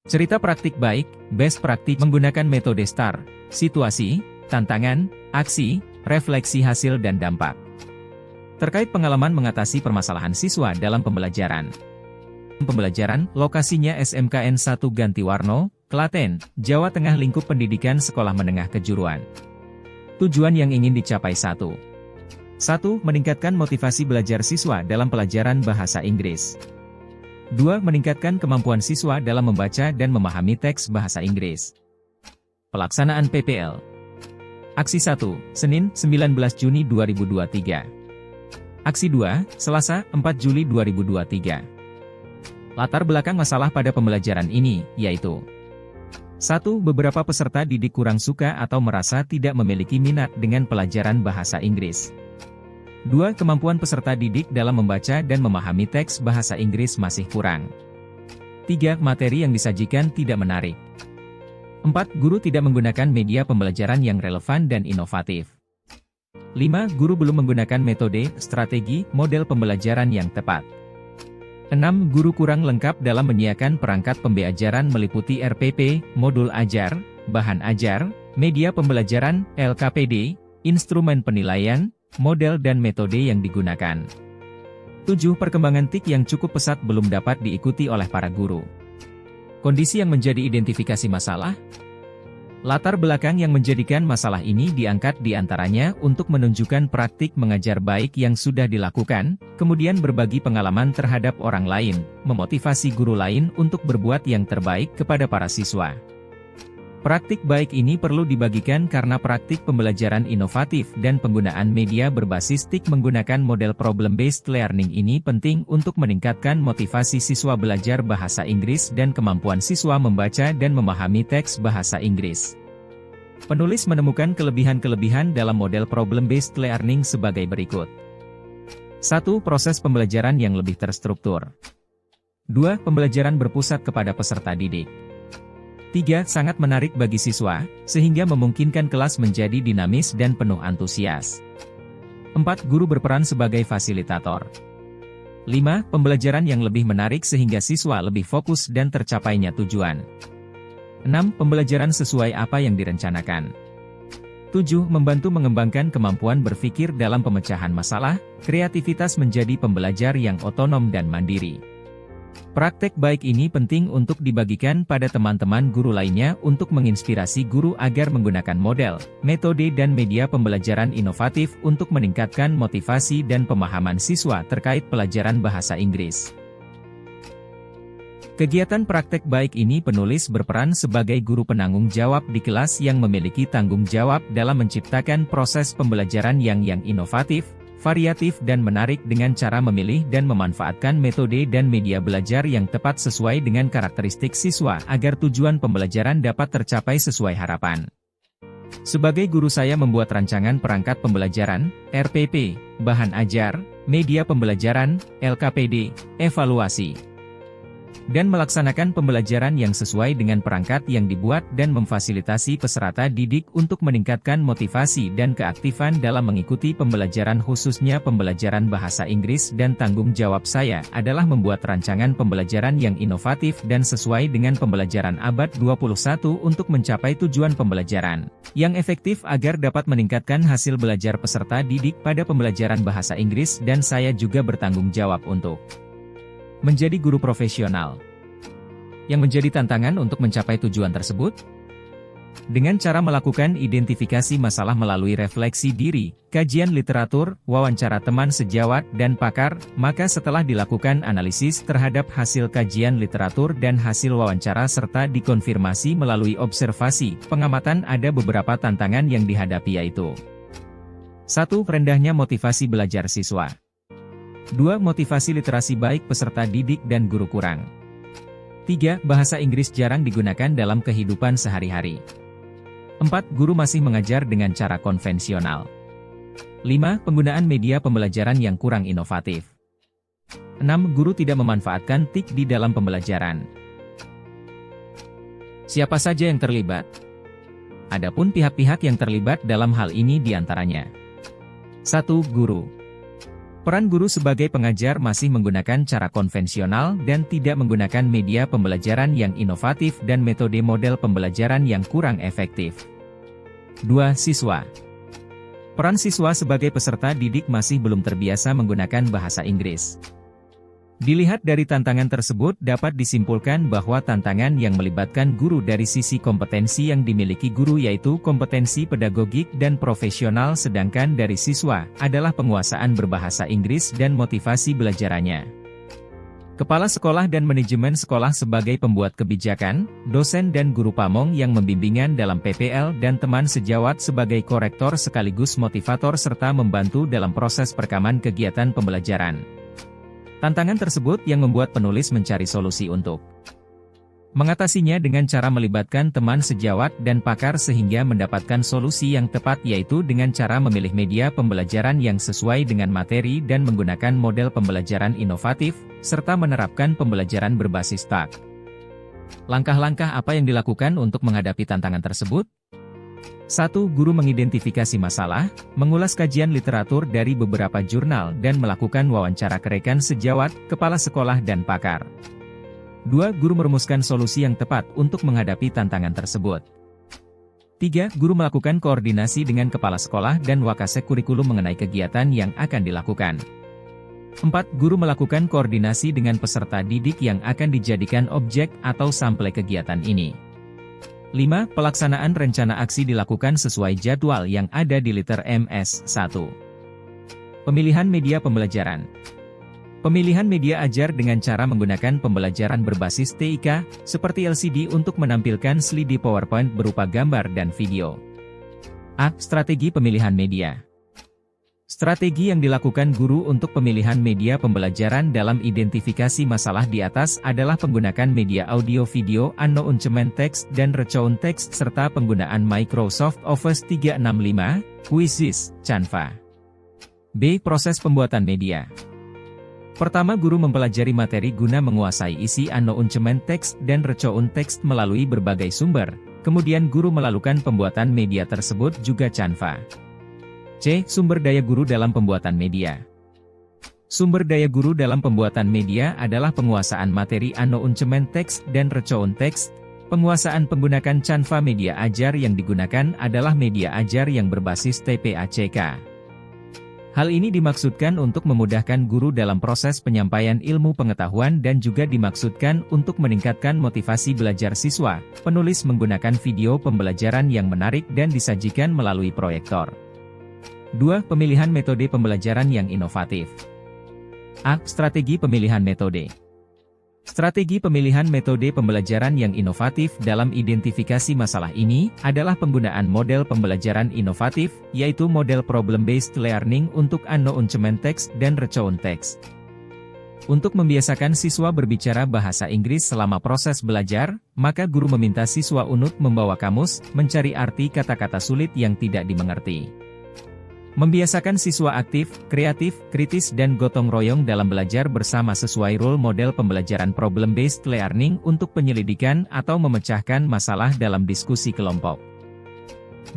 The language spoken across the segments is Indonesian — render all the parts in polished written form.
Cerita praktik baik, best praktik menggunakan metode STAR, situasi, tantangan, aksi, refleksi hasil dan dampak. Terkait pengalaman mengatasi permasalahan siswa dalam pembelajaran. Pembelajaran, lokasinya SMKN 1 Gantiwarno, Klaten, Jawa Tengah. Lingkup pendidikan sekolah menengah kejuruan. Tujuan yang ingin dicapai 1. 1. Meningkatkan motivasi belajar siswa dalam pelajaran bahasa Inggris. 2. Meningkatkan kemampuan siswa dalam membaca dan memahami teks bahasa Inggris. Pelaksanaan PPL. Aksi 1, Senin, 19 Juni 2023. Aksi 2, Selasa, 4 Juli 2023. Latar belakang masalah pada pembelajaran ini, yaitu 1. Beberapa peserta didik kurang suka atau merasa tidak memiliki minat dengan pelajaran bahasa Inggris. 2. Kemampuan peserta didik dalam membaca dan memahami teks bahasa Inggris masih kurang. 3. Materi yang disajikan tidak menarik. 4. Guru tidak menggunakan media pembelajaran yang relevan dan inovatif. 5. Guru belum menggunakan metode, strategi, model pembelajaran yang tepat. 6. Guru kurang lengkap dalam menyiapkan perangkat pembelajaran meliputi RPP, modul ajar, bahan ajar, media pembelajaran, LKPD, instrumen penilaian, model dan metode yang digunakan. 7. Perkembangan TIK yang cukup pesat belum dapat diikuti oleh para guru. Kondisi yang menjadi identifikasi masalah. Latar belakang yang menjadikan masalah ini diangkat diantaranya untuk menunjukkan praktik mengajar baik yang sudah dilakukan, kemudian berbagi pengalaman terhadap orang lain, memotivasi guru lain untuk berbuat yang terbaik kepada para siswa. Praktik baik ini perlu dibagikan karena praktik pembelajaran inovatif dan penggunaan media berbasis TIK menggunakan model problem-based learning ini penting untuk meningkatkan motivasi siswa belajar bahasa Inggris dan kemampuan siswa membaca dan memahami teks bahasa Inggris. Penulis menemukan kelebihan-kelebihan dalam model problem-based learning sebagai berikut. 1. Proses pembelajaran yang lebih terstruktur. 2. Pembelajaran berpusat kepada peserta didik. 3. Sangat menarik bagi siswa, sehingga memungkinkan kelas menjadi dinamis dan penuh antusias. 4. Guru berperan sebagai fasilitator. 5. Pembelajaran yang lebih menarik sehingga siswa lebih fokus dan tercapainya tujuan. 6. Pembelajaran sesuai apa yang direncanakan. 7. Membantu mengembangkan kemampuan berpikir dalam pemecahan masalah, kreativitas menjadi pembelajar yang otonom dan mandiri. Praktek baik ini penting untuk dibagikan pada teman-teman guru lainnya untuk menginspirasi guru agar menggunakan model, metode dan media pembelajaran inovatif untuk meningkatkan motivasi dan pemahaman siswa terkait pelajaran bahasa Inggris. Kegiatan praktek baik ini penulis berperan sebagai guru penanggung jawab di kelas yang memiliki tanggung jawab dalam menciptakan proses pembelajaran yang inovatif, variatif dan menarik dengan cara memilih dan memanfaatkan metode dan media belajar yang tepat sesuai dengan karakteristik siswa agar tujuan pembelajaran dapat tercapai sesuai harapan. Sebagai guru saya membuat rancangan perangkat pembelajaran, RPP, bahan ajar, media pembelajaran, LKPD, evaluasi, dan melaksanakan pembelajaran yang sesuai dengan perangkat yang dibuat dan memfasilitasi peserta didik untuk meningkatkan motivasi dan keaktifan dalam mengikuti pembelajaran khususnya pembelajaran bahasa Inggris dan tanggung jawab saya adalah membuat rancangan pembelajaran yang inovatif dan sesuai dengan pembelajaran abad 21 untuk mencapai tujuan pembelajaran yang efektif agar dapat meningkatkan hasil belajar peserta didik pada pembelajaran bahasa Inggris dan saya juga bertanggung jawab untuk menjadi guru profesional. Yang menjadi tantangan untuk mencapai tujuan tersebut? Dengan cara melakukan identifikasi masalah melalui refleksi diri, kajian literatur, wawancara teman sejawat dan pakar, maka setelah dilakukan analisis terhadap hasil kajian literatur dan hasil wawancara serta dikonfirmasi melalui observasi, pengamatan ada beberapa tantangan yang dihadapi yaitu 1. Rendahnya motivasi belajar siswa. 2. Motivasi literasi baik peserta didik dan guru kurang. 3. Bahasa Inggris jarang digunakan dalam kehidupan sehari-hari. 4. Guru masih mengajar dengan cara konvensional. 5. Penggunaan media pembelajaran yang kurang inovatif. 6. Guru tidak memanfaatkan TIK di dalam pembelajaran. Siapa saja yang terlibat? Adapun pihak-pihak yang terlibat dalam hal ini diantaranya 1. Guru. Peran guru sebagai pengajar masih menggunakan cara konvensional dan tidak menggunakan media pembelajaran yang inovatif dan metode model pembelajaran yang kurang efektif. 2. Siswa. Peran siswa sebagai peserta didik masih belum terbiasa menggunakan bahasa Inggris. Dilihat dari tantangan tersebut dapat disimpulkan bahwa tantangan yang melibatkan guru dari sisi kompetensi yang dimiliki guru yaitu kompetensi pedagogik dan profesional, sedangkan dari siswa adalah penguasaan berbahasa Inggris dan motivasi belajarannya. Kepala sekolah dan manajemen sekolah sebagai pembuat kebijakan, dosen dan guru pamong yang membimbingan dalam PPL dan teman sejawat sebagai korektor sekaligus motivator serta membantu dalam proses perekaman kegiatan pembelajaran. Tantangan tersebut yang membuat penulis mencari solusi untuk mengatasinya dengan cara melibatkan teman sejawat dan pakar sehingga mendapatkan solusi yang tepat, yaitu dengan cara memilih media pembelajaran yang sesuai dengan materi dan menggunakan model pembelajaran inovatif, serta menerapkan pembelajaran berbasis TAK. Langkah-langkah apa yang dilakukan untuk menghadapi tantangan tersebut? 1. Guru mengidentifikasi masalah, mengulas kajian literatur dari beberapa jurnal dan melakukan wawancara kerekan sejawat, kepala sekolah dan pakar. 2. Guru merumuskan solusi yang tepat untuk menghadapi tantangan tersebut. 3. Guru melakukan koordinasi dengan kepala sekolah dan wakasek kurikulum mengenai kegiatan yang akan dilakukan. 4. Guru melakukan koordinasi dengan peserta didik yang akan dijadikan objek atau sampel kegiatan ini. 5. Pelaksanaan rencana aksi dilakukan sesuai jadwal yang ada di liter MS1. Pemilihan media pembelajaran. Pemilihan media ajar dengan cara menggunakan pembelajaran berbasis TIK, seperti LCD untuk menampilkan slide PowerPoint berupa gambar dan video. A. Strategi pemilihan media. Strategi yang dilakukan guru untuk pemilihan media pembelajaran dalam identifikasi masalah di atas adalah penggunaan media audio-video, announcement text dan recoun text, serta penggunaan Microsoft Office 365, Quizzes, Canva. B. Proses pembuatan media. Pertama, guru mempelajari materi guna menguasai isi announcement text dan recoun text melalui berbagai sumber, kemudian guru melakukan pembuatan media tersebut juga Canva. C. Sumber daya guru dalam pembuatan media. Sumber daya guru dalam pembuatan media adalah penguasaan materi announcement text dan recoun text. Penguasaan penggunaan Canva. Media ajar yang digunakan adalah media ajar yang berbasis TPACK. Hal ini dimaksudkan untuk memudahkan guru dalam proses penyampaian ilmu pengetahuan dan juga dimaksudkan untuk meningkatkan motivasi belajar siswa. Penulis menggunakan video pembelajaran yang menarik dan disajikan melalui proyektor. 2. Pemilihan metode pembelajaran yang inovatif. A. Strategi pemilihan metode. Strategi pemilihan metode pembelajaran yang inovatif dalam identifikasi masalah ini adalah penggunaan model pembelajaran inovatif, yaitu model problem-based learning untuk announcement text dan recoun text. Untuk membiasakan siswa berbicara bahasa Inggris selama proses belajar, maka guru meminta siswa unut membawa kamus, mencari arti kata-kata sulit yang tidak dimengerti. Membiasakan siswa aktif, kreatif, kritis dan gotong royong dalam belajar bersama sesuai role model pembelajaran problem-based learning untuk penyelidikan atau memecahkan masalah dalam diskusi kelompok.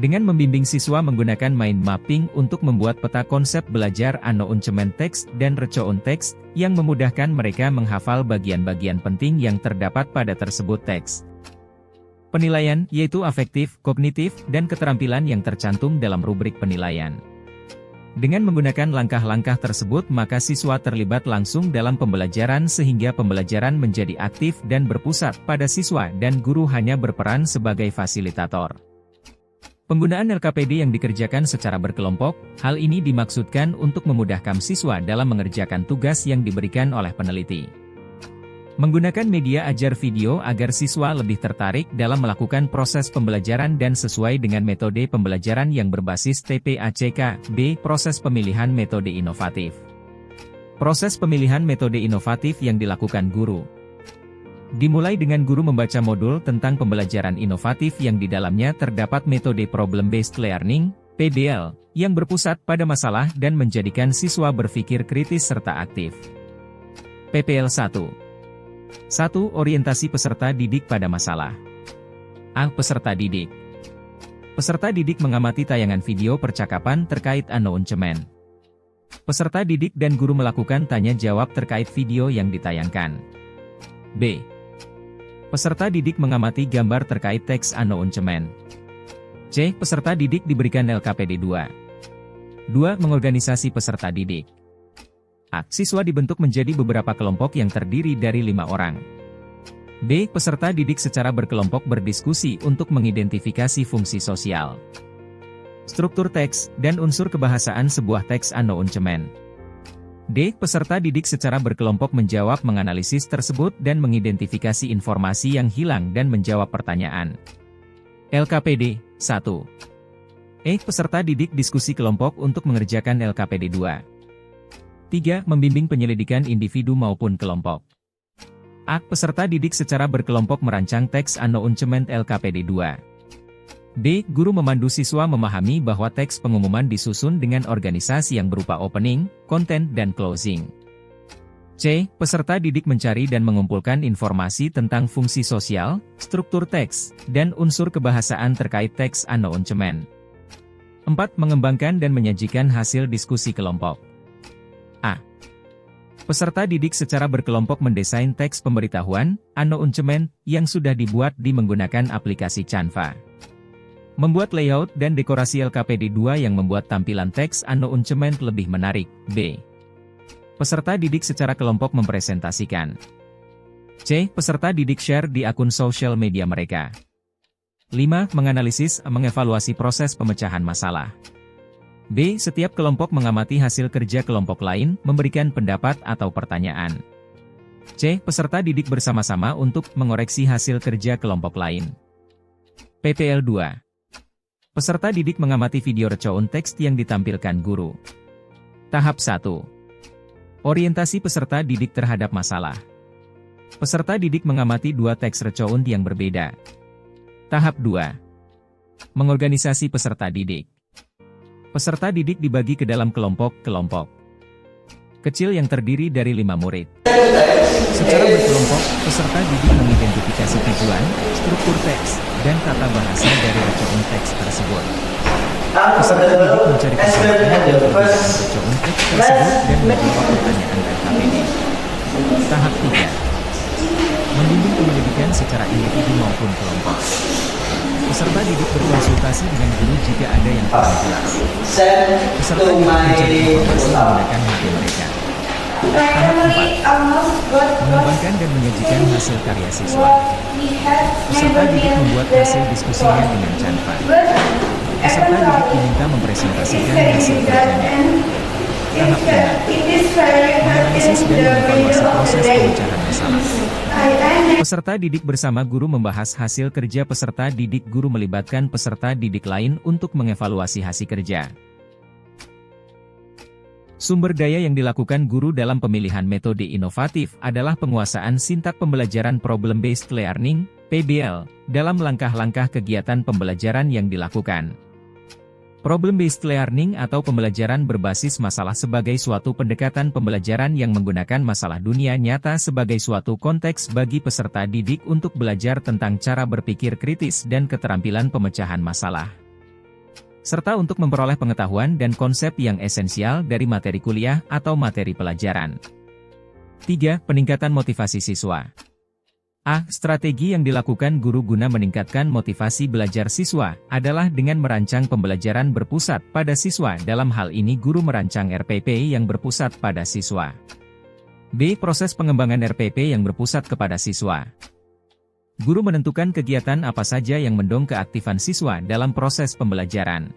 Dengan membimbing siswa menggunakan mind mapping untuk membuat peta konsep belajar announcement text dan recoun text, yang memudahkan mereka menghafal bagian-bagian penting yang terdapat pada tersebut teks. Penilaian, yaitu afektif, kognitif, dan keterampilan yang tercantum dalam rubrik penilaian. Dengan menggunakan langkah-langkah tersebut maka siswa terlibat langsung dalam pembelajaran sehingga pembelajaran menjadi aktif dan berpusat pada siswa dan guru hanya berperan sebagai fasilitator. Penggunaan LKPD yang dikerjakan secara berkelompok, hal ini dimaksudkan untuk memudahkan siswa dalam mengerjakan tugas yang diberikan oleh peneliti. Menggunakan media ajar video agar siswa lebih tertarik dalam melakukan proses pembelajaran dan sesuai dengan metode pembelajaran yang berbasis TPACK. B. Proses pemilihan metode inovatif. Proses pemilihan metode inovatif yang dilakukan guru. Dimulai dengan guru membaca modul tentang pembelajaran inovatif yang di dalamnya terdapat metode problem-based learning, PBL, yang berpusat pada masalah dan menjadikan siswa berpikir kritis serta aktif. PPL 1. 1. Orientasi peserta didik pada masalah. A. Peserta didik. Peserta didik mengamati tayangan video percakapan terkait announcement. Peserta didik dan guru melakukan tanya jawab terkait video yang ditayangkan. B. Peserta didik mengamati gambar terkait teks announcement. C. Peserta didik diberikan LKPD 2. 2. Mengorganisasi peserta didik. A. Siswa dibentuk menjadi beberapa kelompok yang terdiri dari 5 orang. B. Peserta didik secara berkelompok berdiskusi untuk mengidentifikasi fungsi sosial, struktur teks, dan unsur kebahasaan sebuah teks announcement. D. Peserta didik secara berkelompok menjawab menganalisis tersebut dan mengidentifikasi informasi yang hilang dan menjawab pertanyaan. LKPD 1. E. Peserta didik diskusi kelompok untuk mengerjakan LKPD 2. 3. Membimbing penyelidikan individu maupun kelompok. A. Peserta didik secara berkelompok merancang teks announcement LKPD 2. B. Guru memandu siswa memahami bahwa teks pengumuman disusun dengan organisasi yang berupa opening, content, dan closing. C. Peserta didik mencari dan mengumpulkan informasi tentang fungsi sosial, struktur teks, dan unsur kebahasaan terkait teks announcement. 4. Mengembangkan dan menyajikan hasil diskusi kelompok. A. Peserta didik secara berkelompok mendesain teks pemberitahuan, announcement, yang sudah dibuat menggunakan aplikasi Canva. Membuat layout dan dekorasi LKPD 2 yang membuat tampilan teks announcement lebih menarik. B. Peserta didik secara kelompok mempresentasikan. C. Peserta didik share di akun sosial media mereka. 5. Menganalisis, mengevaluasi proses pemecahan masalah. B. Setiap kelompok mengamati hasil kerja kelompok lain, memberikan pendapat atau pertanyaan. C. Peserta didik bersama-sama untuk mengoreksi hasil kerja kelompok lain. PPL 2. Peserta didik mengamati video recoun teks yang ditampilkan guru. Tahap 1. Orientasi peserta didik terhadap masalah. Peserta didik mengamati 2 teks recoun yang berbeda. Tahap 2. Mengorganisasi peserta didik. Peserta didik dibagi ke dalam kelompok-kelompok kecil yang terdiri dari 5 murid. Secara berkelompok, peserta didik mengidentifikasi tujuan, struktur teks, dan tata bahasa dari recoun teks tersebut. Peserta didik mencari kesimpulan dari recoun teks tersebut dan menjawab pertanyaan LKPD. Tahap 3. Membimbing penyelidikan secara individu maupun kelompok. Peserta didik berkonsultasi dengan guru jika ada yang kurang jelas. Peserta didik mencari informasi menggunakan HP mereka. Tahap 4. Mengembangkan dan menyajikan hasil karya siswa. Peserta didik membuat hasil diskusinya dengan Canva. Peserta didik diminta mempresentasikan hasil kerjanya. Tahap 5. Menganalisis dan mengevaluasi proses pemecahan masalah. Peserta didik bersama guru membahas hasil kerja peserta didik. Guru melibatkan peserta didik lain untuk mengevaluasi hasil kerja. Sumber daya yang dilakukan guru dalam pemilihan metode inovatif adalah penguasaan sintak pembelajaran problem-based learning, PBL, dalam langkah-langkah kegiatan pembelajaran yang dilakukan. Problem-based learning atau pembelajaran berbasis masalah sebagai suatu pendekatan pembelajaran yang menggunakan masalah dunia nyata sebagai suatu konteks bagi peserta didik untuk belajar tentang cara berpikir kritis dan keterampilan pemecahan masalah, serta untuk memperoleh pengetahuan dan konsep yang esensial dari materi kuliah atau materi pelajaran. 3. Peningkatan motivasi siswa. A. Strategi yang dilakukan guru guna meningkatkan motivasi belajar siswa adalah dengan merancang pembelajaran berpusat pada siswa. Dalam hal ini guru merancang RPP yang berpusat pada siswa. B. Proses pengembangan RPP yang berpusat kepada siswa. Guru menentukan kegiatan apa saja yang mendorong keaktifan siswa dalam proses pembelajaran.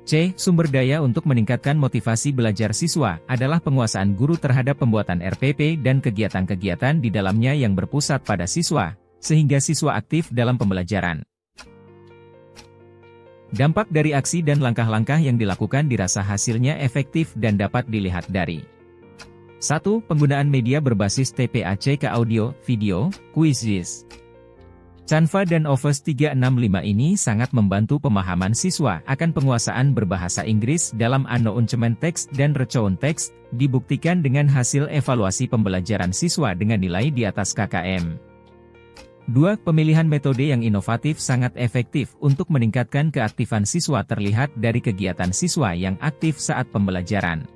C. Sumber daya untuk meningkatkan motivasi belajar siswa adalah penguasaan guru terhadap pembuatan RPP dan kegiatan-kegiatan di dalamnya yang berpusat pada siswa, sehingga siswa aktif dalam pembelajaran. Dampak dari aksi dan langkah-langkah yang dilakukan dirasa hasilnya efektif dan dapat dilihat dari 1. Penggunaan media berbasis TPAC ke audio, video, quizzes. Canva dan Office 365 ini sangat membantu pemahaman siswa akan penguasaan berbahasa Inggris dalam announcement teks dan recoun teks, dibuktikan dengan hasil evaluasi pembelajaran siswa dengan nilai di atas KKM. 2. Pemilihan metode yang inovatif sangat efektif untuk meningkatkan keaktifan siswa terlihat dari kegiatan siswa yang aktif saat pembelajaran.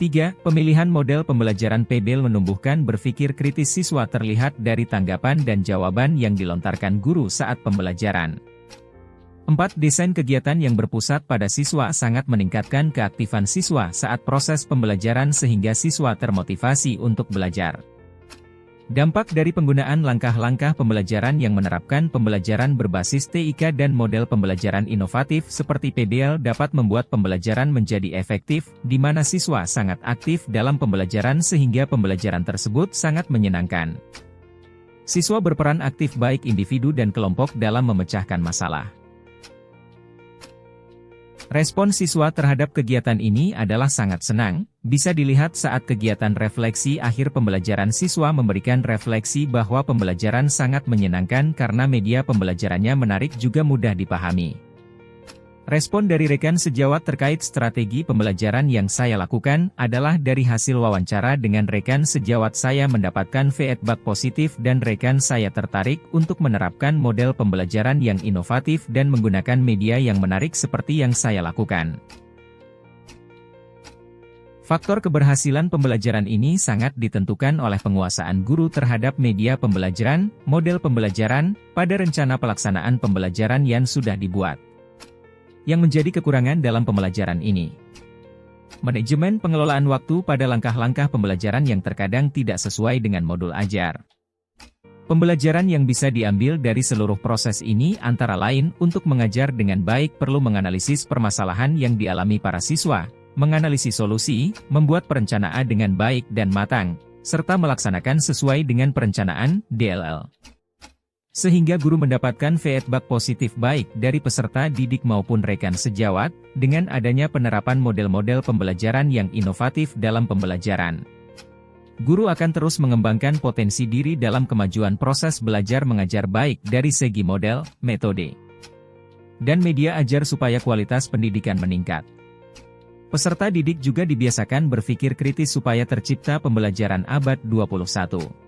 3. Pemilihan model pembelajaran PBL menumbuhkan berpikir kritis siswa terlihat dari tanggapan dan jawaban yang dilontarkan guru saat pembelajaran. 4. Desain kegiatan yang berpusat pada siswa sangat meningkatkan keaktifan siswa saat proses pembelajaran sehingga siswa termotivasi untuk belajar. Dampak dari penggunaan langkah-langkah pembelajaran yang menerapkan pembelajaran berbasis TIK dan model pembelajaran inovatif seperti PBL dapat membuat pembelajaran menjadi efektif, di mana siswa sangat aktif dalam pembelajaran sehingga pembelajaran tersebut sangat menyenangkan. Siswa berperan aktif baik individu dan kelompok dalam memecahkan masalah. Respon siswa terhadap kegiatan ini adalah sangat senang, bisa dilihat saat kegiatan refleksi akhir pembelajaran siswa memberikan refleksi bahwa pembelajaran sangat menyenangkan karena media pembelajarannya menarik juga mudah dipahami. Respon dari rekan sejawat terkait strategi pembelajaran yang saya lakukan adalah dari hasil wawancara dengan rekan sejawat saya mendapatkan feedback positif dan rekan saya tertarik untuk menerapkan model pembelajaran yang inovatif dan menggunakan media yang menarik seperti yang saya lakukan. Faktor keberhasilan pembelajaran ini sangat ditentukan oleh penguasaan guru terhadap media pembelajaran, model pembelajaran, pada rencana pelaksanaan pembelajaran yang sudah dibuat. Yang menjadi kekurangan dalam pembelajaran ini. Manajemen pengelolaan waktu pada langkah-langkah pembelajaran yang terkadang tidak sesuai dengan modul ajar. Pembelajaran yang bisa diambil dari seluruh proses ini antara lain untuk mengajar dengan baik perlu menganalisis permasalahan yang dialami para siswa, menganalisis solusi, membuat perencanaan dengan baik dan matang, serta melaksanakan sesuai dengan perencanaan DLL. Sehingga guru mendapatkan feedback positif baik dari peserta didik maupun rekan sejawat, dengan adanya penerapan model-model pembelajaran yang inovatif dalam pembelajaran. Guru akan terus mengembangkan potensi diri dalam kemajuan proses belajar mengajar baik dari segi model, metode, dan media ajar supaya kualitas pendidikan meningkat. Peserta didik juga dibiasakan berpikir kritis supaya tercipta pembelajaran abad 21.